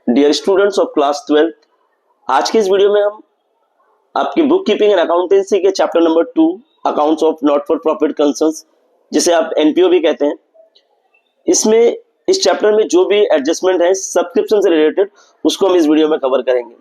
Dear students of class 12, आज के इस वीडियो में हम आपकी बुक कीपिंग एंड अकाउंटेंसी के chapter number 2 accounts of not for profit concerns, जिसे आप एनपीओ भी कहते हैं, इसमें इस चैप्टर में जो भी एडजस्टमेंट है सब्सक्रिप्शन से रिलेटेड उसको हम इस वीडियो में कवर करेंगे।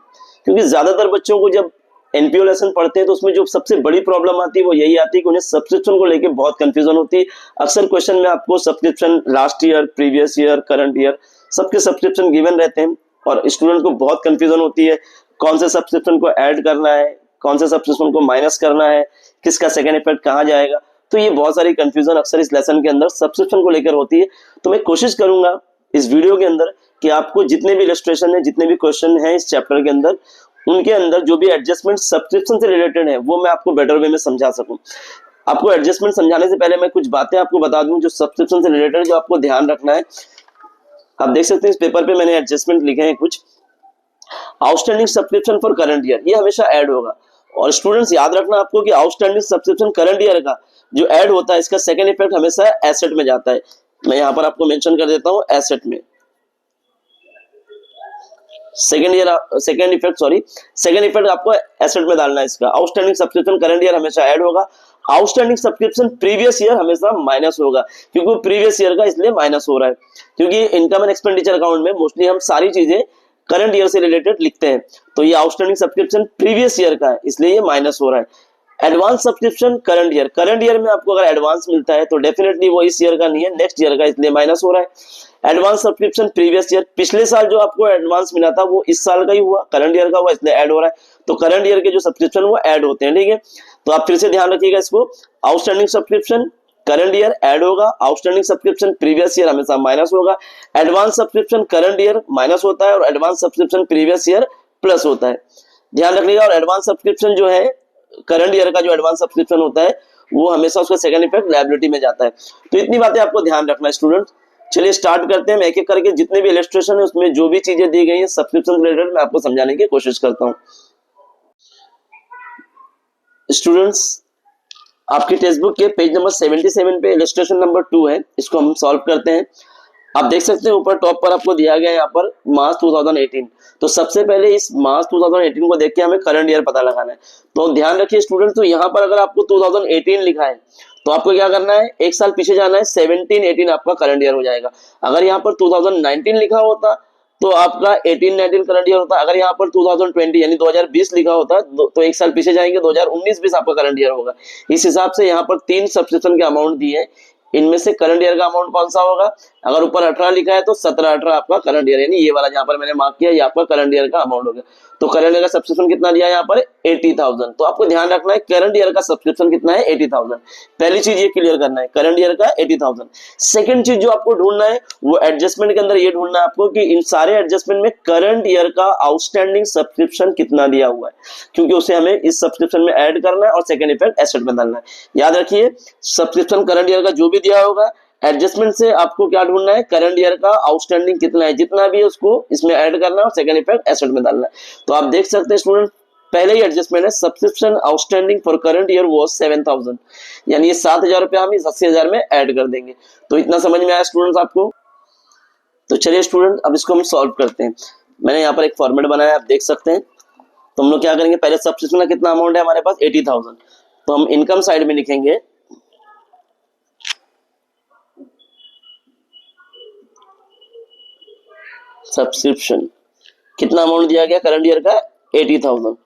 क्योंकि ज्यादातर बच्चों को जब एनपीओ लेसन पढ़ते हैं तो उसमें जो सबसे बड़ी प्रॉब्लम आती है वो यही आती है कि उन्हें सब्सक्रिप्शन को लेकर बहुत कंफ्यूजन होती है। अक्सर क्वेश्चन में आपको subscription last year, previous year, current year सबके सब्सक्रिप्शन गिवन रहते हैं और स्टूडेंट को बहुत कंफ्यूजन होती है कौन से सब्सक्रिप्शन को ऐड करना है, कौन से सब्सक्रिप्शन को माइनस करना है, किसका सेकंड इफेक्ट कहाँ जाएगा। तो ये बहुत सारी कंफ्यूजन अक्सर इस लेसन के अंदर सब्सक्रिप्शन को लेकर होती है। तो मैं कोशिश करूंगा इस वीडियो के अंदर कि आपको जितने भी इलस्ट्रेशन है, जितने भी क्वेश्चन है इस चैप्टर के अंदर, उनके अंदर जो भी एडजस्टमेंट सब्सक्रिप्शन से रिलेटेड है वो मैं आपको बेटर वे में समझा सकूं। आपको एडजस्टमेंट समझाने से पहले मैं कुछ बातें आपको बता दूं जो सब्सक्रिप्शन से रिलेटेड, जो आपको ध्यान रखना है। आप देख सकते हैं इस पेपर पे मैंने एडजस्टमेंट लिखे हैं कुछ। Outstanding subscription for current year, ये हमेशा ऐड होगा। और स्टूडेंट्स याद रखना आपको कि आउटस्टैंडिंग सब्सक्रिप्शन करंट ईयर का जो ऐड होता है, इसका सेकंड इफेक्ट हमेशा एसेट में जाता है। मैं यहां पर आपको मेंशन कर देता हूं एसेट में। सेकंड इफेक्ट आपको एसेट में डालना है इसका। आउटस्टैंडिंग सब्सक्रिप्शन करंट ईयर हमेशा ऐड होगा, आउटस्टैंडिंग सब्सक्रिप्शन प्रीवियस ईयर हमेशा माइनस होगा, क्योंकि प्रीवियस ईयर का इसलिए माइनस हो रहा है। क्योंकि इनकम एंड एक्सपेंडिचर अकाउंट में मोस्टली हम सारी चीजें करंट ईयर से रिलेटेड लिखते हैं, तो ये आउटस्टैंडिंग सब्सक्रिप्शन प्रीवियस ईयर का है इसलिए ये माइनस हो रहा है। एडवांस सब्सक्रिप्शन करंट ईयर में आपको अगर एडवांस मिलता है तो डेफिनेटली वो इस ईयर का नहीं है, नेक्स्ट ईयर का, इसलिए माइनस हो रहा है। एडवांस सब्सक्रिप्शन प्रीवियस ईयर, पिछले साल जो आपको एडवांस मिला था वो इस साल का ही हुआ, करंट ईयर का हुआ, इसलिए ऐड हो रहा है। तो करंट ईयर के जो सब्सक्रिप्शन वो ऐड होते हैं, ठीक है। तो आप फिर से ध्यान रखिएगा इसको, outstanding subscription current year add होगा, आउटस्टैंडिंग सब्सक्रिप्शन प्रीवियस ईयर हमेशा माइनस होगा। Advance subscription current year minus होता है और advance subscription previous year plus होता है, ध्यान रखिएगा। और एडवांस सब्सक्रिप्शन जो है करंट ईयर का जो एडवांस सब्सक्रिप्शन होता है वो हमेशा उसका सेकंड इफेक्ट लायबिलिटी में जाता है। तो इतनी बातें आपको ध्यान रखना है स्टूडेंट्स। चलिए स्टार्ट करते हैं। मैं एक एक करके जितने भी इलस्ट्रेशन है उसमें जो भी चीजें दी गई है सब्सक्रिप्शन रिलेटेड मैं आपको समझाने की कोशिश करता हूं। स्टूडेंट्स, आपकी टेक्स्ट बुक के पेज नंबर 77 पे इलस्ट्रेशन नंबर 2 है, इसको हम सॉल्व करते हैं। आप देख सकते हैं ऊपर टॉप पर आपको दिया गया है यहाँ पर मार्च 2018। तो सबसे पहले इस मार्च 2018 को देख के हमें करंट ईयर पता लगाना है। तो ध्यान रखिए स्टूडेंट, तो यहाँ पर अगर आपको 2018 लिखा है तो आपको क्या करना है, एक साल पीछे जाना है, 17-18 आपका करंट ईयर हो जाएगा। अगर यहाँ पर 2019 लिखा होता तो आपका 18-19 करंट ईयर होता। अगर यहाँ पर 2020 यानी 2020 लिखा होता तो एक साल पीछे जाएंगे, 2019-20 आपका करंट ईयर होगा। इस हिसाब से यहाँ पर 3 सब्सक्रिप्शन के अमाउंट दिए हैं, इनमें से करंट ईयर का अमाउंट कौन सा होगा। अगर ऊपर 18 लिखा है तो 17-18 आपका करंट ईयर, यानी ये वाला जहां पर मैंने मार्क किया ये आपका करंट ईयर का अमाउंट हो गया। तो करंट ईयर का सब्सक्रिप्शन कितना दिया है यहाँ पर 80,000। तो आपको ध्यान रखना है करंट ईयर का सब्सक्रिप्शन कितना है 80,000। पहली चीज ये क्लियर करना है, करंट ईयर का 80,000। सेकंड चीज जो आपको ढूंढना है वो एडजस्टमेंट के अंदर ये ढूंढना है आपको कि इन सारे एडजस्टमेंट में करंट ईयर का आउटस्टैंडिंग सब्सक्रिप्शन कितना दिया हुआ है, क्योंकि उसे हमें इस सब्सक्रिप्शन में ऐड करना है और सेकंड इफेक्ट एसेट में डालना है। याद रखिए सब्सक्रिप्शन करंट ईयर का जो भी दिया होगा, एडजस्टमेंट से आपको क्या ढूंढना है, करंट ईयर का आउटस्टैंडिंग कितना है, जितना भी है उसको इसमें ऐड करना है और सेकंड इफेक्ट एसेट में डालना है। तो आप देख सकते हैं स्टूडेंट, पहले ही एडजस्टमेंट है, subscription outstanding for current year was 7,000, यानी ये 7,000 रुपया हम इस 80,000 में ऐड कर देंगे। तो इतना समझ में आया स्टूडेंट्स आपको। तो चलिए स्टूडेंट अब इसको हम सॉल्व करते हैं। मैंने यहाँ पर एक फॉर्मेट बनाया, आप देख सकते हैं। तो हम लोग क्या करेंगे, पहले सब्सक्रिप्शन का कितना अमाउंट है हमारे पास 80,000, तो हम इनकम साइड में लिखेंगे सब्सक्रिप्शन, कितना अमाउंट दिया गया करंट ईयर का 80,000।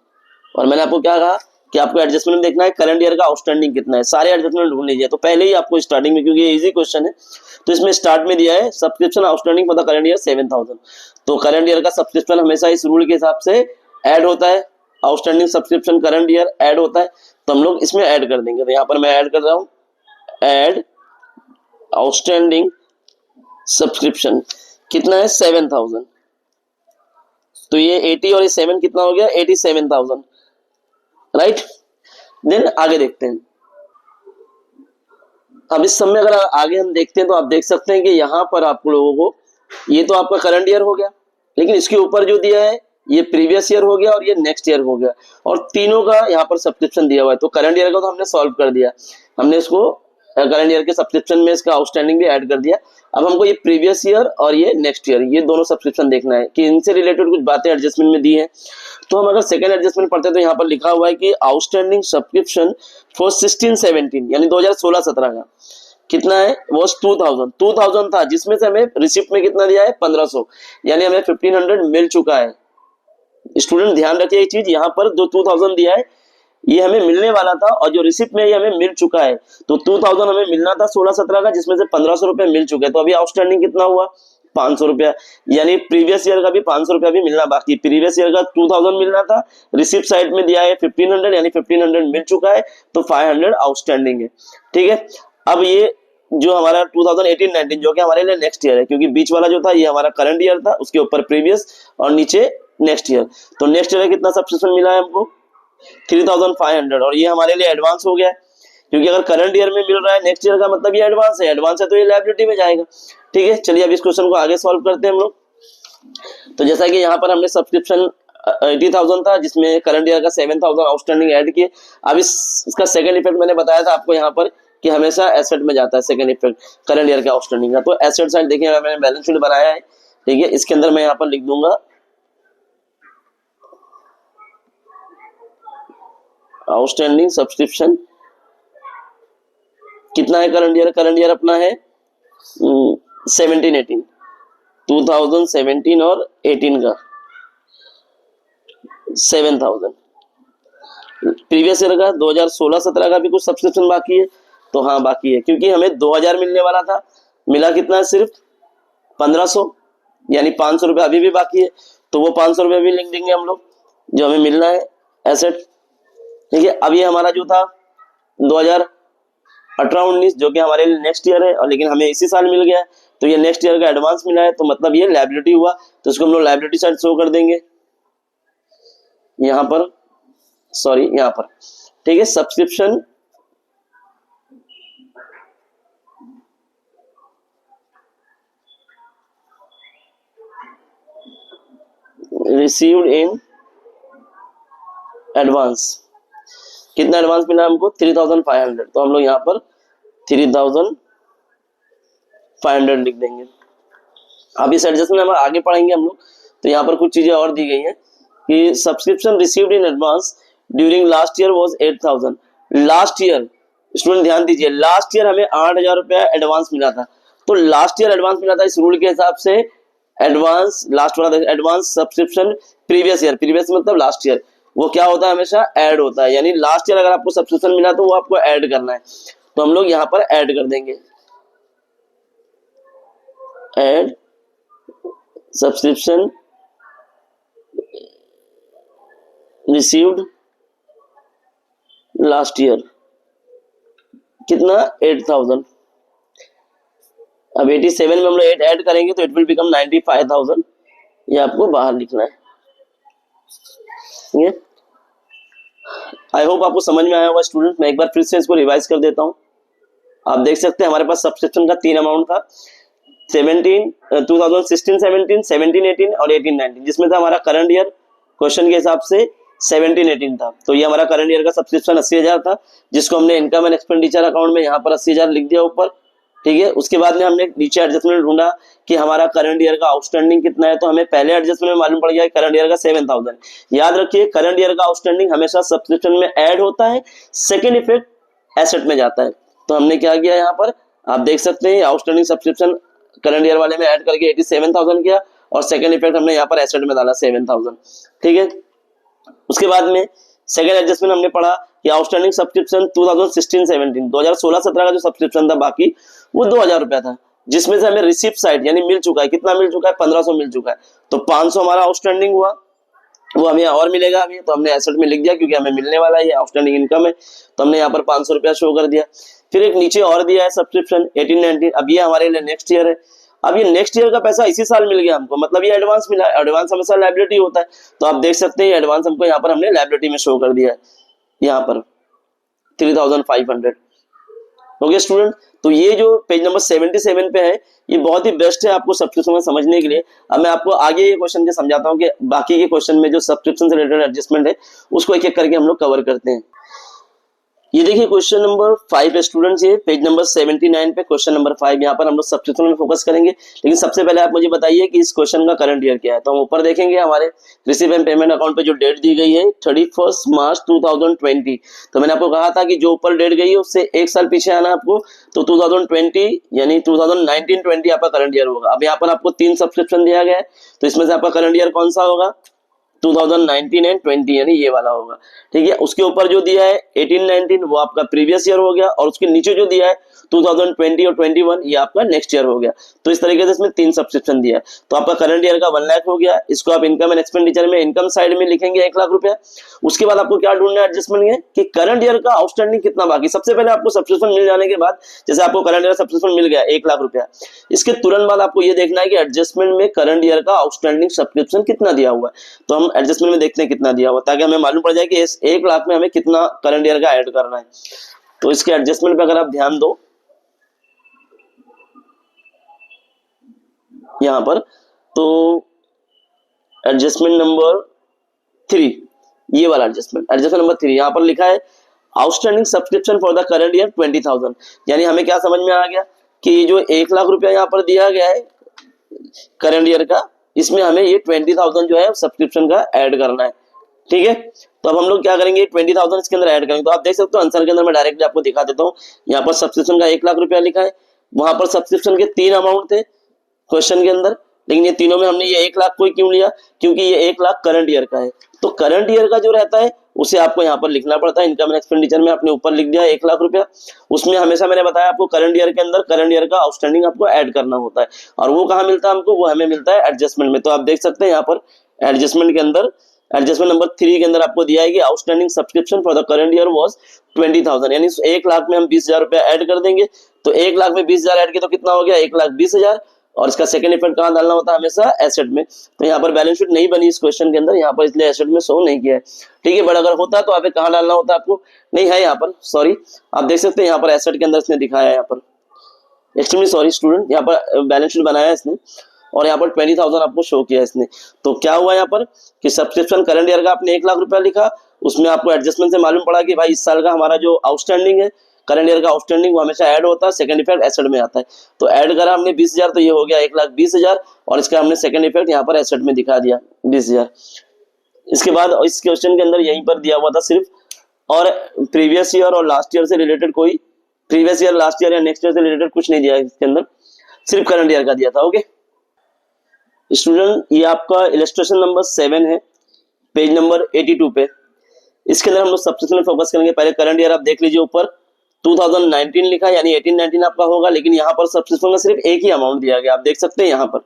और मैंने आपको क्या कहा कि आपको एडजस्टमेंट देखना है करंट ईयर का आउटस्टैंडिंग कितना है, सारे एडजस्टमेंट ढूंढ लीजिए। तो पहले ही आपको स्टार्टिंग में, क्योंकि ये इजी क्वेश्चन है तो इसमें स्टार्ट में दिया है subscription outstanding for the current year 7,000। तो करंट ईयर का सब्सक्रिप्शन हमेशा इस रूल के हिसाब से ऐड होता है, outstanding subscription current year add होता है, तो हम लोग इसमें ऐड कर देंगे। तो यहाँ पर मैं ऐड कर रहा हूँ, ऐड आउटस्टैंडिंग सब्सक्रिप्शन कितना है 7,000। तो ये 80 और ये 7 कितना हो गया 87,000, राइट। देन आगे देखते हैं। अब इस समय अगर आगे हम देखते हैं तो आप देख सकते हैं कि यहाँ पर आप लोगों को ये तो आपका करंट ईयर हो गया, लेकिन इसके ऊपर जो दिया है ये प्रीवियस ईयर हो गया और ये नेक्स्ट ईयर हो गया, और तीनों का यहाँ पर सब्सक्रिप्शन दिया हुआ है। तो करंट ईयर का तो हमने सॉल्व कर दिया, हमने इसको करंट ईयर के सब्सक्रिप्शन में इसका आउटस्टैंडिंग भी ऐड कर दिया। अब हमको ये प्रीवियस ईयर और ये नेक्स्ट ईयर ये दोनों सब्सक्रिप्शन देखना है कि इनसे रिलेटेड कुछ बातें एडजस्टमेंट में दी है। तो हम अगर सेकंड एडजस्टमेंट पढ़ते हैं तो यहाँ पर लिखा हुआ है कि आउटस्टैंडिंग सब्सक्रिप्शन फॉर 16-17 यानी 2016-17 का कितना है, वो 2000 था, जिसमें से हमें रिसिप्ट में कितना दिया है 1500, यानी हमें 1500 मिल चुका है। स्टूडेंट ध्यान रखिए ये चीज, यहाँ पर जो 2000 दिया है ये हमें मिलने वाला था और जो रिसिप्ट में ये हमें मिल चुका है। तो 2000 हमें मिलना था 16-17 का, जिसमें से 1500 रुपए मिल चुके हैं। तो अभी आउटस्टैंडिंग कितना हुआ 500 रुपया, यानी प्रीवियस ईयर का भी 500 रुपया भी मिलना बाकी। प्रीवियस ईयर का 2000 मिलना था, रिसिप्ट साइड में दिया है 1500, यानी 1500 मिल चुका है, तो 500 आउटस्टैंडिंग है। ठीक है, अब ये जो हमारा 2018-19 जो कि हमारे लिए नेक्स्ट ईयर है, क्योंकि बीच वाला जो था ये हमारा करंट ईयर था, उसके ऊपर प्रीवियस और नीचे नेक्स्ट ईयर। तो नेक्स्ट ईयर कितना सब्सक्रिप्शन मिला है हमको 3500, और ये हमारे लिए एडवांस हो गया है, क्योंकि अगर करंट ईयर में मिल रहा है नेक्स्ट ईयर का मतलब ये एडवांस है, एडवांस है तो ये लायबिलिटी में जाएगा। ठीक है, चलिए अब इस क्वेश्चन को आगे सॉल्व करते हैं हम लोग। तो जैसा कि यहाँ पर हमने सब्सक्रिप्शन 80,000 था, जिसमें करंट ईयर का 7,000 आउटस्टैंडिंग ऐड किए। अब इसका सेकंड इफेक्ट मैंने बताया था आपको यहाँ पर कि हमेशा एसेट में जाता है सेकंड इफेक्ट करंट ईयर के आउटस्टैंडिंग का। तो एसेट साइड देखिए मैंने बैलेंस शीट बनाया है, ठीक है, इसके अंदर मैं यहाँ पर लिख दूंगा आउटस्टैंडिंग सब्सक्रिप्शन कितना है करंट ईयर अपना है 17-18, 2017 और 18 का 7,000। प्रीवियस ईयर का 2016-17 का भी कुछ सब्सक्रिप्शन बाकी है, तो हाँ बाकी है, क्योंकि हमें 2000 मिलने वाला था, मिला कितना है सिर्फ 1500, यानी 500 रुपये अभी भी बाकी है। तो वो 500 रुपये भी लिख देंगे हम लोग जो हमें मिलना है एसेट। ठीक है, अब ये हमारा जो था 2018-19 जो कि हमारे लिए नेक्स्ट ईयर है, और लेकिन हमें इसी साल मिल गया है, तो ये नेक्स्ट ईयर का एडवांस मिला है, तो मतलब ये लायबिलिटी हुआ, तो इसको हम लोग लायबिलिटी साइड शो कर देंगे यहाँ पर, सॉरी यहाँ पर। ठीक है, सब्सक्रिप्शन रिसीव्ड इन एडवांस, कितना एडवांस मिला हमको 3,500, तो हम लोग यहाँ पर 3,500 लिख देंगे। अब इस एडजस्टमेंट हम आगे पढ़ेंगे हम लोग, तो यहाँ पर कुछ चीजें और दी गई हैं कि subscription received in advance during last year was 8,000। Last year student ध्यान दीजिए, लास्ट ईयर हमें 8,000 रुपया एडवांस मिला था, तो लास्ट ईयर एडवांस मिला था, इस रूल के हिसाब से एडवांस लास्ट वाला advance subscription previous year, previous मतलब लास्ट ईयर, वो क्या होता है हमेशा ऐड होता है, यानी लास्ट ईयर अगर आपको सब्सक्रिप्शन मिला तो वो आपको ऐड करना है, तो हम लोग यहाँ पर ऐड कर देंगे add subscription received last year कितना 8,000। अब 87 में हम लोग 8 ऐड करेंगे तो इट विल बिकम 95,000, ये आपको बाहर लिखना है। आई होप आपको समझ में आया होगा स्टूडेंट। मैं एक बार फिर से इसको रिवाइज कर देता हूँ। आप देख सकते हैं हमारे पास सब्सक्रिप्शन का 3 अमाउंट था, 2016-17, 17-18 और 18-19, जिसमें से हमारा करंट ईयर क्वेश्चन के हिसाब से 17-18 था। तो ये हमारा करंट ईयर का सब्सक्रिप्शन 80,000 था, जिसको हमने इनकम एंड एक्सपेंडिचर अकाउंट में यहाँ पर 80,000 लिख दिया ऊपर। ठीक है, उसके बाद में हमने नीचे एडजस्टमेंट ढूंढा कि हमारा करंट ईयर का आउटस्टैंडिंग कितना है, तो हमें पहले एडजस्टमेंट में मालूम पड़ गया करंट ईयर का 7,000। याद रखिए करंट ईयर का आउटस्टैंडिंग हमेशा सब्सक्रिप्शन में ऐड होता है, सेकेंड इफेक्ट एसेट में जाता है। तो हमने क्या किया यहाँ पर आप देख सकते हैं, आउटस्टैंडिंग सब्सक्रिप्शन करंट ईयर वाले में ऐड करके 87,000 किया, और सेकंड इफेक्ट हमने यहाँ पर एसेट में डाला 7,000। ठीक है, उसके बाद में सेकंड एडजस्टमेंट हमने पढ़ा कि आउटस्टैंडिंग सब्सक्रिप्शन 2016-17 2016-17 का जो सब्सक्रिप्शन था बाकी वो 2,000 रुपया था, जिसमें से हमें रिसिप्ट साइड यानी मिल चुका है, कितना मिल चुका है 1,500 मिल चुका है, तो 500 हमारा आउटस्टैंडिंग हुआ, वो हमें और मिलेगा अभी, तो हमने एसेट में लिख दिया क्योंकि हमें मिलने वाला है, आउटस्टैंडिंग इनकम है, तो हमने यहाँ पर 500 रुपया शो कर दिया। फिर एक नीचे और दिया है सब्सक्रिप्शन 18-19, अब ये हमारे लिए नेक्स्ट ईयर है। अब ये नेक्स्ट ईयर का पैसा इसी साल मिल गया हमको, मतलब ये एडवांस मिला, एडवांस हमेशा लायबिलिटी होता है, तो आप देख सकते हैं एडवांस हमको यहाँ पर हमने लायबिलिटी में शो कर दिया है, यहाँ पर 3,500। ओके स्टूडेंट, तो ये जो पेज नंबर 77 पे है ये बहुत ही बेस्ट है आपको सब्सक्रिप्शन समझने के लिए। अब मैं आपको आगे ये क्वेश्चन के समझाता हूँ कि बाकी के क्वेश्चन में जो सब्सक्रिप्शन से रिलेटेड एडजस्टमेंट है उसको एक एक करके हम लोग कवर करते हैं। ये देखिए क्वेश्चन नंबर 5 है स्टूडेंट्स, ये पेज नंबर 79 पे क्वेश्चन नंबर 5। यहाँ पर हम लोग सब्सक्रिप्शन में फोकस करेंगे, लेकिन सबसे पहले आप मुझे बताइए कि इस क्वेश्चन का करंट ईयर क्या है। तो हम ऊपर देखेंगे हमारे रिसीव एंड पेमेंट अकाउंट पे जो डेट दी गई है 31 मार्च 2020। तो मैंने आपको कहा था कि जो ऊपर डेट गई है उससे एक साल पीछे आना आपको, तो 2020 यानी 2019-20 आपका करंट ईयर होगा। अब यहाँ पर आपको 3 सब्सक्रिप्शन दिया गया है, तो इसमें से आपका करंट ईयर कौन सा होगा, 2019 एंड 20 यानी ये वाला होगा। ठीक है, उसके ऊपर जो दिया है 18-19 वो आपका प्रीवियस ईयर हो गया, और उसके नीचे जो दिया है 2020 और 21 ये आपका नेक्स्ट ईयर हो गया। तो इस तरीके से इसमें 3 सब्सक्रिप्शन दिया है। तो आपका करंट ईयर का 1 लाख हो गया। इसको आप इनकम एंड एक्सपेंडिचर में इनकम साइड में लिखेंगे 1 लाख रुपया। उसके बाद आपको क्या ढूंढना है एडजस्टमेंट में कि करंट ईयर का आउटस्टैंडिंग कितना बाकी। सबसे पहले आपको सब्सक्रिप्शन मिल जाने के बाद, जैसे आपको करंट ईयर सब्सक्रिप्शन मिल गया 1 लाख रुपया, इसके तुरंत बाद आपको ये देखना है कि एडजस्टमेंट में करंट ईयर का आउटस्टैंडिंग सब्सक्रिप्शन कितना दिया हुआ है। तो हम एडजस्टमेंट में देखते हैं कितना दिया हुआ, ताकि हमें मालूम पड़ जाए कि इस 1 लाख में हमें कितना करंट ईयर का ऐड करना है। तो इसके एडजस्टमेंट पे अगर आप ध्यान दो यहां पर, तो एडजस्टमेंट नंबर 3, ये वाला एडजस्टमेंट नंबर 3 यहां पर लिखा है outstanding subscription for the current year 20,000। यानी हमें क्या समझ में आ गया कि ये जो 1 लाख रुपया यहाँ पर दिया गया है करंट ईयर का, इसमें हमें ये 20,000 जो है सब्सक्रिप्शन का ऐड करना है। ठीक है, तो अब हम लोग क्या करेंगे, 20,000 इसके अंदर ऐड करेंगे। तो आप देख सकते हो आंसर के अंदर मैं डायरेक्टली आपको दिखा देता हूँ। यहाँ पर सब्सक्रिप्शन का 1 लाख रुपया लिखा है, वहां पर सब्सक्रिप्शन के 3 अमाउंट थे क्वेश्चन के अंदर, लेकिन ये तीनों में हमने ये 1 लाख को क्यों लिया, क्योंकि ये 1 लाख करंट ईयर का है। तो करंट ईयर का जो रहता है उसे आपको यहाँ पर लिखना पड़ता है। इनकम एंड एक्सपेंडिचर में आपने ऊपर लिख दिया 1 लाख रुपया, उसमें हमेशा मैंने बताया आपको करंट ईयर के अंदर करंट ईयर का आउटस्टैंडिंग आपको ऐड करना होता है, और वो कहाँ मिलता है हमको, वो हमें मिलता है एडजस्टमेंट में। तो आप देख सकते हैं यहाँ पर एडजस्टमेंट के अंदर, एडजस्टमेंट नंबर 3 के अंदर आपको दिया है कि outstanding subscription for the current year was 20,000, यानी 1 लाख में हम 20,000 रुपया ऐड कर देंगे। तो 1 लाख में 20,000 ऐड किया तो कितना हो गया, 1,20,000। और इसका सेकंड इफेक्ट कहाँ डालना होता है, हमेशा एसेट में। तो यहाँ पर बैलेंस शीट नहीं बनी इस क्वेश्चन के अंदर, यहाँ पर इसलिए एसेट में शो नहीं किया है। ठीक है, बट अगर होता तो आप कहाँ डालना होता आपको, नहीं है यहाँ पर, सॉरी आप देख सकते हैं यहाँ पर एसेट के अंदर इसने दिखाया है, यहाँ पर एक्सट्रीमली सॉरी स्टूडेंट, यहाँ पर बैलेंस शीट बनाया है इसने और यहाँ पर 20,000 आपको शो किया है इसने। तो क्या हुआ यहाँ पर कि सब्सक्रिप्शन करंट ईयर का आपने 1 लाख रुपया लिखा, उसमें आपको एडजस्टमेंट से मालूम पड़ा कि भाई इस साल का हमारा जो आउटस्टैंडिंग है करंट ईयर का आउटस्टैंडिंग वो हमेशा ऐड होता है, सेकंड इफेक्ट एसेट में आता है। तो ऐड करा हमने 20,000, तो ये हो गया 1,20,000, और इसका हमने सेकंड इफेक्ट यहाँ पर एसेट में दिखा दिया 20,000। इसके बाद इस क्वेश्चन के अंदर यहीं पर दिया हुआ था सिर्फ, और प्रीवियस ईयर और लास्ट ईयर से रिलेटेड कोई प्रीवियस ईयर लास्ट ईयर या नेक्स्ट ईयर से रिलेटेड कुछ नहीं दिया इसके अंदर, सिर्फ करंट ईयर का दिया था। ओके स्टूडेंट, ये आपका इलस्ट्रेशन नंबर 7 है पेज नंबर 82 पे। इसके अंदर हम लोग सब्सक्रिप्शन में फोकस करेंगे। पहले करंट ईयर आप देख लीजिए, ऊपर 2019 लिखा है, यानी 18-19 आपका होगा, लेकिन यहाँ पर सब्सक्रिप्शन का सिर्फ एक ही अमाउंट दिया गया। आप देख सकते हैं यहाँ पर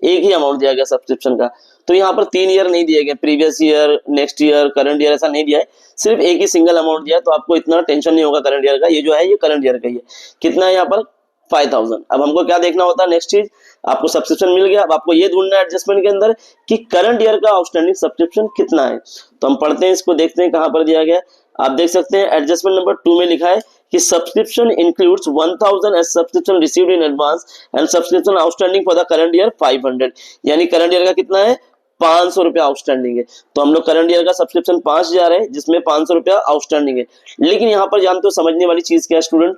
एक ही अमाउंट दिया गया सब्सक्रिप्शन का। तो यहाँ पर 3 ईयर नहीं दिए गए, previous year, next year, current year, ऐसा नहीं दिया है, सिर्फ एक ही सिंगल अमाउंट दिया है। तो आपको इतना टेंशन नहीं होगा करंट ईयर का, ये जो है ये करंट ईयर का ही है। कितना है यहाँ पर 5,000। अब हमको क्या देखना होता है, नेक्स्ट चीज, आपको सब्सक्रिप्शन मिल गया, अब आपको ये ढूंढना है एडजस्टमेंट के अंदर कि करंट ईयर का आउटस्टैंडिंग सब्सक्रिप्शन कितना है। तो हम पढ़ते हैं इसको, देखते हैं कहां पर दिया गया। आप देख सकते हैं एडजस्टमेंट नंबर 2 में लिखा है कि subscription includes 1,000 as subscription received in advance and subscription outstanding for the current year 500। यानी करंट ईयर का कितना है, 500 रुपया आउटस्टैंडिंग है। तो हम लोग करंट ईयर का सब्सक्रिप्शन 5,000 है, जिसमें 500 रुपया आउटस्टैंडिंग है। लेकिन यहाँ पर जानते हो समझने वाली चीज क्या है स्टूडेंट,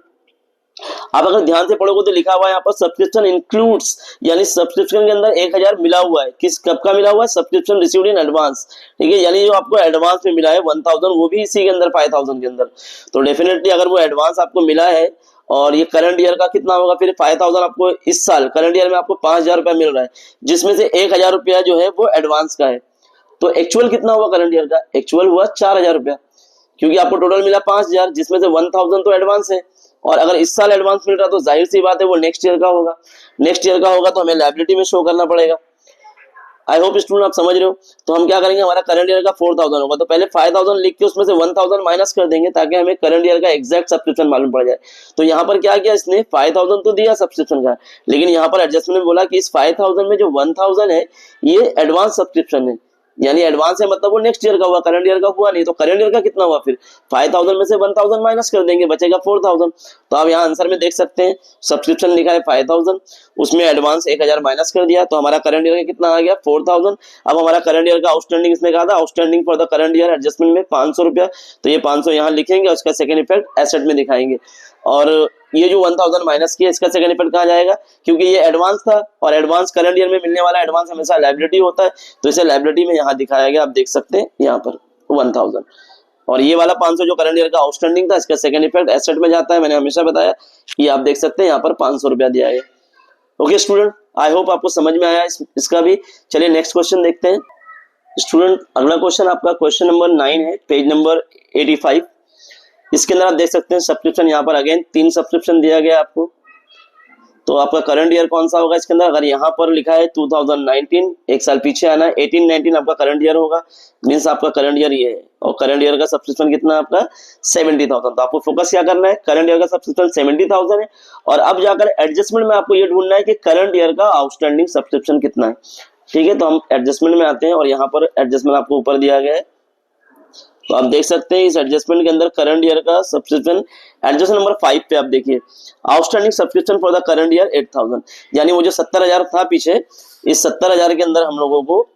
आप अगर ध्यान से पढ़ोगे तो लिखा हुआ है यहाँ पर सब्सक्रिप्शन इंक्लूड्स, यानी सब्सक्रिप्शन के अंदर 1,000 मिला हुआ है। किस कब का मिला हुआ है, सब्सक्रिप्शन रिसीव्ड इन एडवांस। ठीक है, यानी जो आपको एडवांस में मिला है 1,000, वो भी इसी के अंदर 5,000 के अंदर। तो डेफिनेटली अगर वो एडवांस आपको मिला है, और ये करंट ईयर का कितना होगा फिर 5,000 आपको इस साल करंट ईयर में आपको 5,000 रुपया मिल रहा है, जिसमें से 1,000 रुपया जो है वो एडवांस का है। तो एक्चुअल कितना हुआ करंट ईयर का, एक्चुअल हुआ 4,000 रुपया, क्योंकि आपको टोटल मिला 5,000, जिसमें से 1,000 तो एडवांस है। और अगर इस साल एडवांस मिल रहा तो जाहिर सी बात है वो नेक्स्ट ईयर का होगा। नेक्स्ट ईयर का होगा तो हमें लायबिलिटी में शो करना पड़ेगा। आई होप स्टूडेंट आप समझ रहे हो। तो हम क्या करेंगे, हमारा करंट ईयर का 4,000 होगा, तो पहले 5,000 लिख के उसमें से 1,000 माइनस कर देंगे, ताकि हमें करंट ईयर का एग्जैक्ट सब्सक्रिप्शन मालूम पड़ जाए। तो यहाँ पर क्या किया इसने, 5,000 तो दिया सब्सक्रिप्शन का, लेकिन यहाँ पर एडजस्टमेंट में बोला कि इस 5,000 में जो 1,000 है ये एडवांस सब्सक्रिप्शन है, यानी एडवांस है मतलब वो नेक्स्ट ईयर का हुआ, करंट ईयर का हुआ नहीं। तो करंट ईयर का कितना हुआ, फिर 5000 में से 1000 माइनस कर देंगे, बचेगा 4000। तो आप यहाँ आंसर में देख सकते हैं सब्सक्रिप्शन लिखा है 5000, उसमें एडवांस 1000 माइनस कर दिया, तो हमारा करंट ईयर का कितना आ गया 4000। अब हमारा करंट ईयर का आउटस्टैंडिंग इसमें कहा था, outstanding for the current year adjustment में 500 रुपया, तो ये 500 यहाँ लिखेंगे, उसका सेकंड इफेक्ट एसेट में दिखाएंगे। और ये जो 1000 माइनस किया इसका सेकंड इफेक्ट कहाँ जाएगा, क्योंकि ये एडवांस था और एडवांस करंट ईयर में मिलने वाला एडवांस हमेशा लायबिलिटी होता है, तो इसे लायबिलिटी में यहाँ दिखाया गया, आप देख सकते हैं यहाँ पर 1000। और ये वाला 500 जो करंट ईयर का आउटस्टैंडिंग था, इसका सेकंड इफेक्ट एसेट में जाता है, मैंने हमेशा बताया, ये आप देख सकते हैं यहाँ पर 500 रुपया दिया है। ओके स्टूडेंट, आई होप आपको समझ में आया इसका भी। चलिए नेक्स्ट क्वेश्चन देखते हैं स्टूडेंट। अगला क्वेश्चन आपका क्वेश्चन नंबर 9 है, पेज नंबर 85। इसके अंदर आप देख सकते हैं सब्सक्रिप्शन, यहाँ पर अगेन 3 सब्सक्रिप्शन दिया गया आपको। तो आपका करंट ईयर कौन सा होगा इसके अंदर, अगर यहाँ पर लिखा है 2019, एक साल पीछे आना है, 18-19 आपका करंट ईयर होगा, मीन्स आपका करंट ईयर ये है। और करंट ईयर का सब्सक्रिप्शन कितना है आपका 70,000। तो आपको फोकस क्या करना है, करंट ईयर का सब्सक्रिप्शन 70,000 है, और अब जाकर एडजस्टमेंट में आपको ये ढूंढना है कि करंट ईयर का आउटस्टैंडिंग सब्सक्रिप्शन कितना है। ठीक है, तो हम एडजस्टमेंट में आते हैं और यहाँ पर एडजस्टमेंट आपको ऊपर दिया गया है, तो आप देख सकते हैं इस एडजस्टमेंट के अंदर करंट ईयर का सब्सक्रिप्शन एडजस्टमेंट नंबर 5 पे आप देखिए, outstanding subscription for the current year 8000, यानी वो जो 70,000 था पीछे, इस 70,000 के अंदर हम लोगों को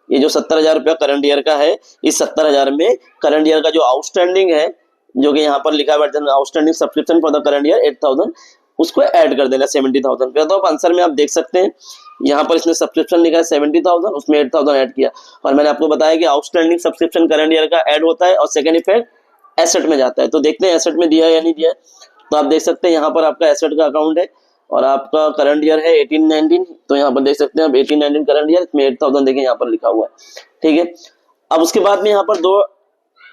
ये जो 70,000 रुपया करंट ईयर का है, इस 70,000 में करंट ईयर का जो आउटस्टैंडिंग है, जो कि यहाँ पर लिखा है outstanding subscription for the current year 8000, उसको ऐड कर देना 70,000 पे। तो आप आंसर में आप देख सकते हैं यहाँ पर इसने सब्सक्रिप्शन लिखा है 70,000, उसमें 8000 ऐड किया, और मैंने आपको बताया कि आउटस्टैंडिंग सब्सक्रिप्शन करंट ईयर का ऐड होता है और सेकंड इफेक्ट एसेट में जाता है। तो देखते हैं एसेट में दिया है या नहीं दिया है। तो आप देख सकते हैं यहाँ पर आपका एसेट का अकाउंट है और आपका करंट ईयर है 18-19, तो यहाँ पर देख सकते हैं आप 18-19 करंट ईयर, इसमें 8000 देखें यहाँ पर लिखा हुआ है। ठीक है, अब उसके बाद में यहाँ पर दो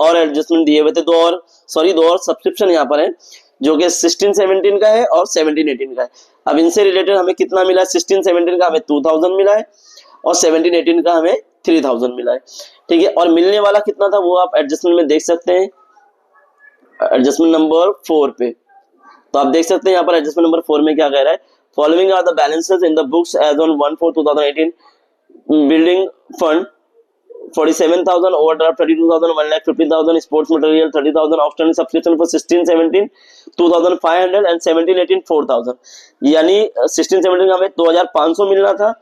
और एडजस्टमेंट दिए हुए थे, दो और सब्सक्रिप्शन यहाँ पर है, जो कि 16-17 का है और 17-18 का है। अब इनसे रिलेटेड हमें कितना मिला है, 16-17 का हमें 2000 मिला है और 17-18 का हमें 3000 मिला है। ठीक है, और मिलने वाला कितना था वो आप एडजस्टमेंट में देख सकते हैं, एडजस्टमेंट नंबर 4 पे। तो आप देख सकते हैं यहाँ पर एडजस्टमेंट नंबर 4 में क्या कह रहा है, following are the balances in the books as on 1/4/2018, building fund 47,000, overdraft 32,000, 1,50,000, sports material 30,000, outstanding subscription for 16-17 2,500 and 17-18 4,000, यानी 16-17 का हमें 2,500 मिलना था।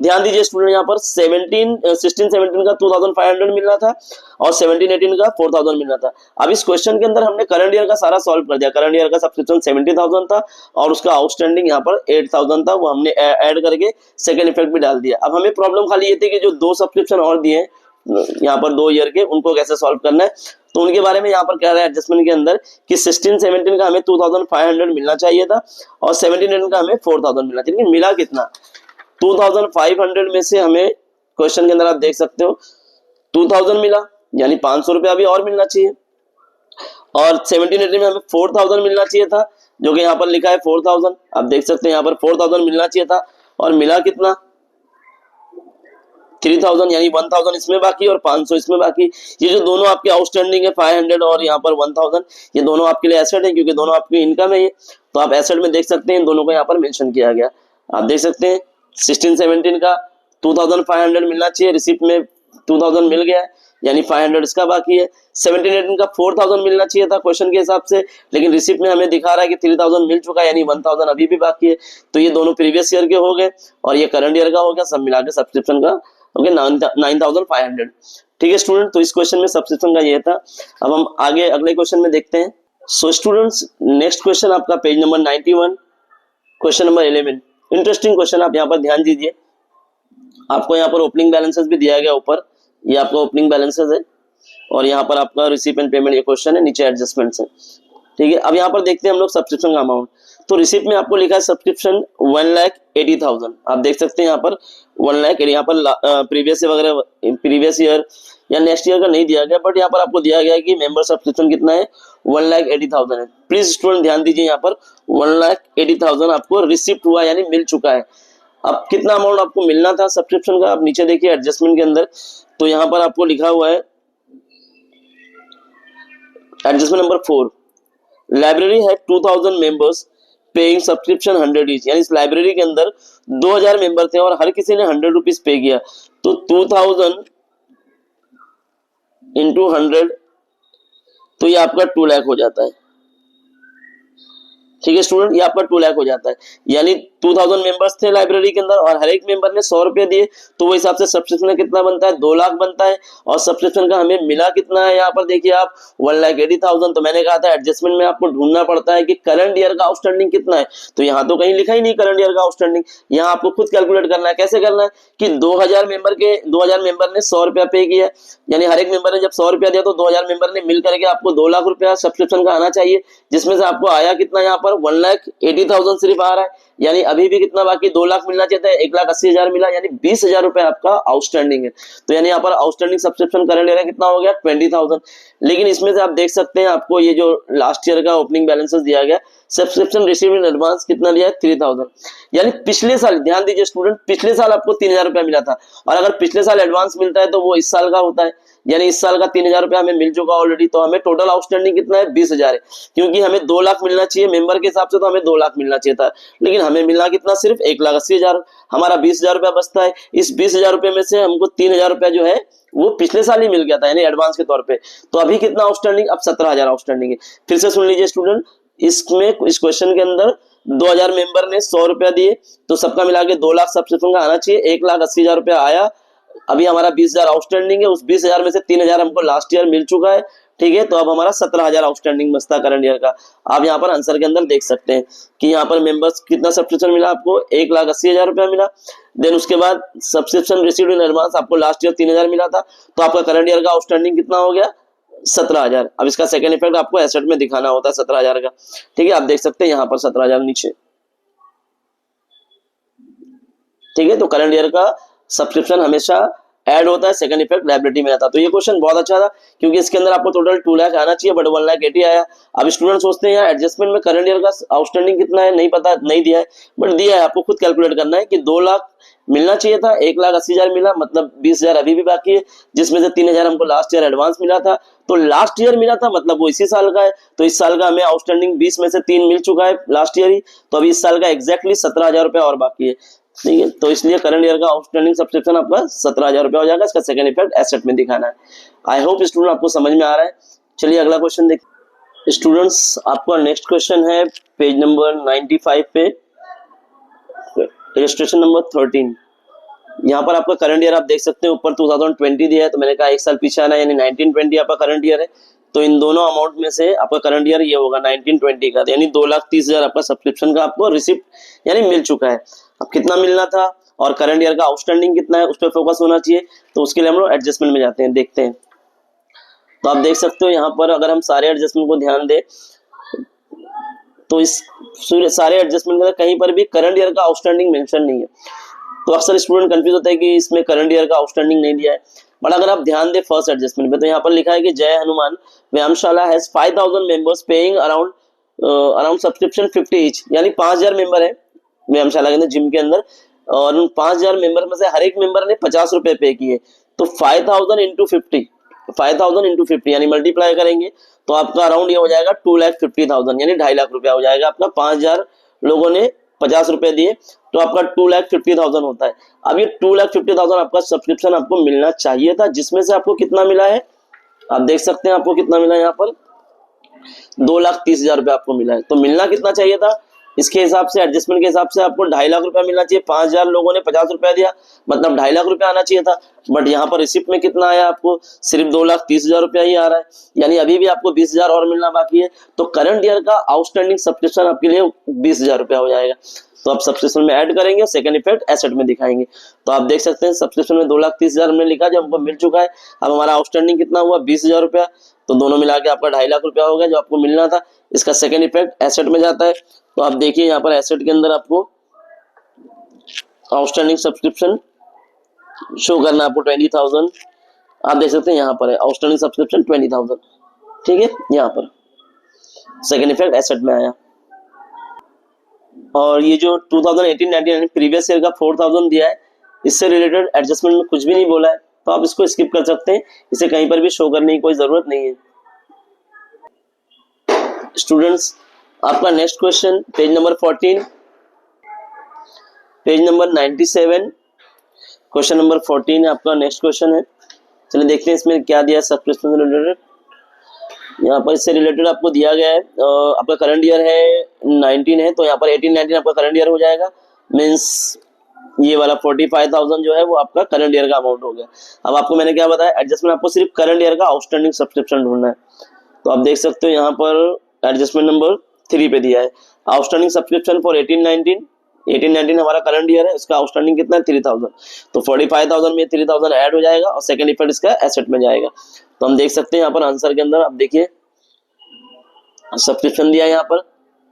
ध्यान दीजिए स्टूडेंट, यहाँ पर 16-17 का 2,500 मिलना था और 17-18 का 4,000 मिलना था। अब इस क्वेश्चन के अंदर हमने करंट ईयर का सारा सॉल्व कर दिया। करंट ईयर का सब्सक्रिप्शन 70,000 था और उसका आउटस्टैंडिंग यहाँ पर 8,000 था, वो हमने ऐड करके सेकंड इफेक्ट भी डाल दिया। अब हमें प्रॉब्लम खाली ये थी कि जो 2 सब्सक्रिप्शन और दिए यहाँ पर 2 ईयर के, उनको कैसे सॉल्व करना है। तो उनके बारे में यहाँ पर कह रहा है एडजस्टमेंट के अंदर कि 16-17 का हमें 2,500 मिलना चाहिए था और 17-18 का हमें 4,000 मिलना चाहिए, लेकिन मिला कितना 2,500 में से हमें क्वेश्चन के अंदर आप देख सकते हो 2,000 मिला, यानी 500 रुपया अभी और मिलना चाहिए, और 17-18 में हमें 4,000 मिलना चाहिए था, जो कि यहाँ पर लिखा है 4,000। आप देख सकते हैं यहाँ पर 4,000 मिलना चाहिए था और मिला कितना 3,000, यानी 1,000 इसमें बाकी और 500 इसमें बाकी। ये जो दोनों आपके आउटस्टैंडिंग है 500 और यहाँ पर 1,000, ये दोनों आपके लिए एसेट है क्योंकि दोनों आपकी इनकम है ये। तो आप एसेट में देख सकते हैं इन दोनों को यहाँ पर मेंशन किया गया। आप देख सकते हैं 16-17 का 2,500 मिलना चाहिए, रिसिप्ट में 2,000 मिल गया है, यानी 500 इसका बाकी है। 17-18 का 4,000 मिलना चाहिए था क्वेश्चन के हिसाब से, लेकिन रिसिप्ट में हमें दिखा रहा है कि 3,000 मिल चुका है, यानी 1,000 अभी भी बाकी है। तो ये दोनों प्रीवियस ईयर के हो गए और ये करंट ईयर का हो गया, सब मिला के सब्सक्रिप्शन का ओके 9,500। ठीक है स्टूडेंट, तो इस क्वेश्चन में सब्सक्रिप्शन का ये था। अब हम आगे अगले क्वेश्चन में देखते हैं। सो स्टूडेंट्स, नेक्स्ट क्वेश्चन आपका page number 91, question number 11। Interesting question, आप यहाँ पर ध्यान दीजिए। आपको यहाँ पर ओपनिंग बैलेंसेस भी दिया गया ऊपर, ये आपका ओपनिंग बैलेंसेस है और यहाँ पर आपका रिसीप एंड पेमेंट ये क्वेश्चन है, नीचे एडजस्टमेंट्स है। ठीक है, अब यहाँ पर देखते हैं हम लोग सब्सक्रिप्शन का अमाउंट। तो रिसिप्ट में आपको लिखा है सब्सक्रिप्शन 1,80,000, आप देख सकते हैं यहाँ पर 1,80,000, यहाँ पर प्रीवियस वगैरह प्रीवियस ईयर या नेक्स्ट ईयर का नहीं दिया गया, बट यहाँ पर आपको दिया गया है कि मेंबर सब्सक्रिप्शन कितना है 1,80,000 है। प्लीज स्टूडेंट ध्यान दीजिए, यहाँ पर 1,80,000 आपको रिसिप्ट हुआ यानी मिल चुका है। अब कितना अमाउंट आपको मिलना था सब्सक्रिप्शन का, आप नीचे देखिए एडजस्टमेंट के अंदर, तो यहाँ पर आपको लिखा हुआ है एडजस्टमेंट नंबर 4, लाइब्रेरी है 2,000 मेंबर्स पेइंग सब्सक्रिप्शन 100 ईच, यानी इस लाइब्रेरी के अंदर 2,000 मेंबर थे और हर किसी ने 100 रुपीज पे किया। तो 2,000 इंटू 100, तो ये आपका 2 लाख हो जाता है। ठीक है स्टूडेंट, ये आपका 2 लाख हो जाता है। यानी 2000 मेंबर्स थे लाइब्रेरी के अंदर और हर एक मेंबर ने 100 रुपए दिए, तो वो हिसाब से सब्सक्रिप्शन का कितना बनता है, 2 लाख बनता है। और सब्सक्रिप्शन का हमें मिला कितना है, यहाँ पर देखिए आप 1,80,000। तो मैंने कहा था एडजस्टमेंट में आपको ढूंढना पड़ता है कि करंट ईयर का आउटस्टैंडिंग कितना है, तो यहाँ तो कहीं लिखा ही नहीं करंट ईयर का आउटस्टैंडिंग। यहाँ आपको खुद कैलकुलेट करना है। कैसे करना है कि 2000 मेंबर ने 100 रुपया पे किया, यानी हर एक मेंबर ने जब 100 रुपया दिया तो 2000 मेंबर ने मिल करके आपको 2 लाख रुपया सब्सक्रिप्शन का आना चाहिए, जिसमें से आपको आया कितना, यहाँ पर 1,80,000 सिर्फ आ रहा है। यानी अभी भी कितना बाकी, 2 लाख मिलना चाहिए था, 1,80,000 मिला, यानी 20,000 रुपए आपका आउटस्टैंडिंग है। तो यानी यहाँ पर आउटस्टैंडिंग सब्सक्रिप्शन करंट ईयर कितना हो गया, 20,000। लेकिन इसमें से आप देख सकते हैं आपको ये जो लास्ट ईयर का ओपनिंग बैलेंसेस दिया गया, सब्सक्रिप्शन रिसीव इन एडवांस कितना दिया है, 3,000। यानी पिछले साल, ध्यान दीजिए स्टूडेंट, पिछले साल आपको 3,000 रुपया मिला था, और अगर पिछले साल एडवांस मिलता है तो वो इस साल का होता है। यानी इस साल का 3,000 रुपया हमें मिल चुका ऑलरेडी, तो हमें टोटल आउटस्टैंडिंग कितना है, 20,000 है। क्योंकि हमें 2 लाख मिलना चाहिए मेंबर के हिसाब से, तो हमें 2 लाख मिलना चाहिए था, लेकिन हमें मिलना कितना, सिर्फ 1,80,000। हमारा 20,000 रुपया बचता है। इस 20,000 रुपए में से हमको 3,000 रुपया जो है वो पिछले साल ही मिल गया था, यानी एडवांस के तौर पे। तो अभी कितना आउटस्टैंडिंग, अब 17,000 आउटस्टैंडिंग है। फिर से सुन लीजिए स्टूडेंट, इसमें इस क्वेश्चन के अंदर 2000 मेंबर ने 100 रुपया दिए, तो सबका मिला के 2 लाख सब्सक्रिप्शन का आना चाहिए, 1,80,000 रुपया आया। अभी हमारा 20,000 आउटस्टैंडिंग है, उस 20,000 में से 3,000 हमको लास्ट ईयर मिल चुका है। ठीक है, तो अब हमारा 17,000 आउटस्टैंडिंग बचता करंट ईयर का। आप यहाँ पर आंसर के अंदर देख सकते हैं कि यहाँ पर मेंबर्स कितना सब्सक्रिप्शन मिला आपको, 1,80,000 रुपया मिला। देन उसके बाद सब्सक्रिप्शन रिसीव्ड इन एडवांस आपको लास्ट ईयर 3,000 मिला था, तो आपका करंट ईयर का आउटस्टैंडिंग कितना हो गया, 17,000। अब इसका सेकंड इफेक्ट आपको एसेट में दिखाना होता है 17,000 का। ठीक है, आप देख सकते हैं यहाँ पर 17,000 नीचे। ठीक है, तो करंट ईयर का सब्सक्रिप्शन हमेशा ऐड होता है, सेकंड इफेक्ट लायबिलिटी में आता है। तो ये क्वेश्चन बहुत अच्छा था, क्योंकि इसके अंदर आपको टोटल 2 लाख आना चाहिए, बट 1,80,000 आया। अब स्टूडेंट सोचते हैं यार एडजस्टमेंट में करंट ईयर का आउटस्टैंडिंग कितना है, नहीं पता, नहीं दिया है, बट दिया है, आपको खुद कैलकुलेट करना है कि 2 लाख मिलना चाहिए था, 1,80,000 मिला, मतलब 20,000 अभी भी बाकी है, जिसमें से 3,000 हमको लास्ट ईयर एडवांस मिला था। तो लास्ट ईयर मिला था मतलब वो इसी साल का है, तो इस साल का हमें आउटस्टैंडिंग 20 में से 3 मिल चुका है लास्ट ईयर ही, तो अभी इस साल का एग्जैक्टली 17,000 रुपया और बाकी है। ठीक है, तो इसलिए करंट ईयर का आउटस्टैंडिंग सब्सक्रिप्शन आपका 17,000 रुपया हो जाएगा। इसका सेकंड इफेक्ट एसेट में दिखाना है। आई होप स्टूडेंट आपको समझ में आ रहा है। चलिए अगला क्वेश्चन देखिए स्टूडेंट्स, आपका नेक्स्ट क्वेश्चन है पेज नंबर 95 पे, इलस्ट्रेशन नंबर 13। यहाँ पर आपका करंट ईयर आप देख सकते हैं, ऊपर 2020 दिया है, तो मैंने कहा एक साल पीछे आना है, यानी 1920 आपका करंट ईयर है। तो इन दोनों अमाउंट में से आपका करंट ईयर ये होगा 1920 का, यानी 2,30,000 आपका सब्सक्रिप्शन का आपको रिसिप्ट यानी मिल चुका है। अब कितना मिलना था और करंट ईयर का आउटस्टैंडिंग कितना है, उस पर फोकस होना चाहिए। तो उसके लिए हम लोग एडजस्टमेंट में जाते हैं, देखते हैं। तो आप देख सकते हो यहाँ पर अगर हम सारे एडजस्टमेंट को ध्यान दें, तो इस सारे एडजस्टमेंट में कहीं पर भी करंट ईयर का आउटस्टैंडिंग मेंशन नहीं है। तो अक्सर स्टूडेंट कंफ्यूज होता है कि इसमें करंट ईयर का आउटस्टैंडिंग नहीं दिया है, बट अगर आप ध्यान दें फर्स्ट एडजस्टमेंट पे, तो यहाँ पर लिखा है कि जय हनुमान व्यायामशाला has 5,000 members paying around subscription 50 each, यानी 5,000 मेंबर है व्यायामशाला के अंदर, जिम के अंदर, और उन 5,000 मेंबर में से हर एक मेंबर ने 50 रुपए पे किए। तो 5,000 इंटू 50, 5,000 इंटू 50 यानी मल्टीप्लाई करेंगे तो आपका अराउंड ये हो जाएगा 2,50,000, यानी 2.5 लाख रुपया हो जाएगा आपका। 5,000 लोगों ने 50 रुपए दिए, तो आपका 2,50,000 होता है। अब ये 2,50,000 आपका सब्सक्रिप्शन आपको मिलना चाहिए था, जिसमें से आपको कितना मिला है, आप देख सकते हैं आपको कितना मिला है, यहाँ पर 2,30,000 रुपया आपको मिला है। तो मिलना कितना चाहिए था, इसके हिसाब से एडजस्टमेंट के हिसाब से आपको 2.5 लाख रुपया मिलना चाहिए। 5,000 लोगों ने 50 रुपया दिया, मतलब 2.5 लाख रुपया आना चाहिए था, बट यहाँ पर रिसिप्ट में कितना आया आपको, सिर्फ 2,30,000 रुपया ही आ रहा है, यानी अभी भी आपको 20,000 और मिलना बाकी है। तो करंट ईयर का आउटस्टैंडिंग सब्सक्रिप्शन आपके लिए 20,000 रुपया हो जाएगा। तो आप सब्सक्रिप्शन में ऐड करेंगे, सेकंड इफेक्ट एसेट में दिखाएंगे। तो आप देख सकते हैं सब्सक्रिप्शन में 2,30,000 हमने लिखा जो हमको मिल चुका है। अब हमारा आउटस्टैंडिंग कितना हुआ, 20,000 रुपया, तो दोनों मिला के आपका 2.5 लाख रुपया हो गया जो आपको मिलना था। इसका सेकंड इफेक्ट एसेट में जाता है। तो आप देखिए यहाँ पर एसेट के अंदर आपको आउटस्टैंडिंग सब्सक्रिप्शन शो करना है आपको 20,000। आप देख सकते हैं यहाँ पर है आउटस्टैंडिंग सब्सक्रिप्शन 20,000। ठीक है, यहाँ पर सेकंड इफेक्ट एसेट में आया। और ये जो 2018-19 प्रीवियस ईयर का 4,000 दिया है, इससे रिलेटेड एडजस्टमेंट में कुछ भी नहीं बोला है, तो आप इसको स्किप कर सकते हैं, इसे कहीं पर भी शो करने की कोई जरूरत नहीं है। स्टूडेंट्स, आपका next question page number 14, page number 97, question number 14 आपका नेक्स्ट क्वेश्चन है। चलिए देखते हैं इसमें क्या दिया है सब्सक्रिप्शन से रिलेटेड। यहाँ पर इससे रिलेटेड आपको दिया गया है आपका करंट ईयर है 19 है, तो यहाँ पर 18-19 आपका करंट ईयर हो जाएगा। मीन्स ये वाला 45,000 जो है वो आपका करंट ईयर का अमाउंट हो गया। अब आपको मैंने क्या बताया, एडजस्टमेंट आपको सिर्फ करंट ईयर का आउटस्टैंडिंग सब्सक्रिप्शन ढूंढना है। तो आप देख सकते हो यहाँ पर एडजस्टमेंट नंबर 3 पे दिया है आउटस्टैंडिंग सब्सक्रिप्शन फॉर 18-19 हमारा करंट ईयर है, इसका आउटस्टैंडिंग कितना है 3,000। तो 45,000 में 3,000 ऐड हो जाएगा और सेकंड इफेक्ट इसका एसेट में जाएगा। तो हम देख सकते हैं यहाँ पर आंसर के अंदर आप देखिए सब्सक्रिप्शन दिया है यहाँ पर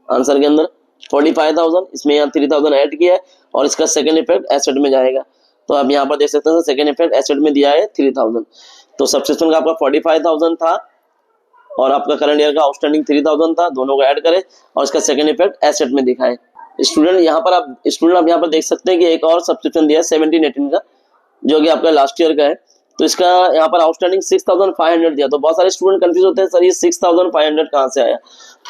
आंसर के अंदर 45,000, इसमें यहाँ 3,000 ऐड किया है और इसका सेकंड इफेक्ट एसेट में जाएगा। तो आप यहाँ पर देख सकते हैं सेकंड इफेक्ट एसेट में दिया है 3,000। तो सब्सक्रिप्शन का आपका 45,000 था और आपका करंट ईयर का आउटस्टैंडिंग 3,000 था, दोनों को ऐड करें और इसका सेकंड इफेक्ट एसेट में दिखाएं। स्टूडेंट यहाँ पर आप यहाँ पर देख सकते हैं कि एक और सब्सक्रिप्शन दिया है 17-18 का, जो कि आपका लास्ट ईयर का है। तो इसका यहाँ पर आउटस्टैंडिंग 6,500 दिया। तो बहुत सारे स्टूडेंट कंफ्यूज होते हैं सर ये 6,500 कहाँ से आया।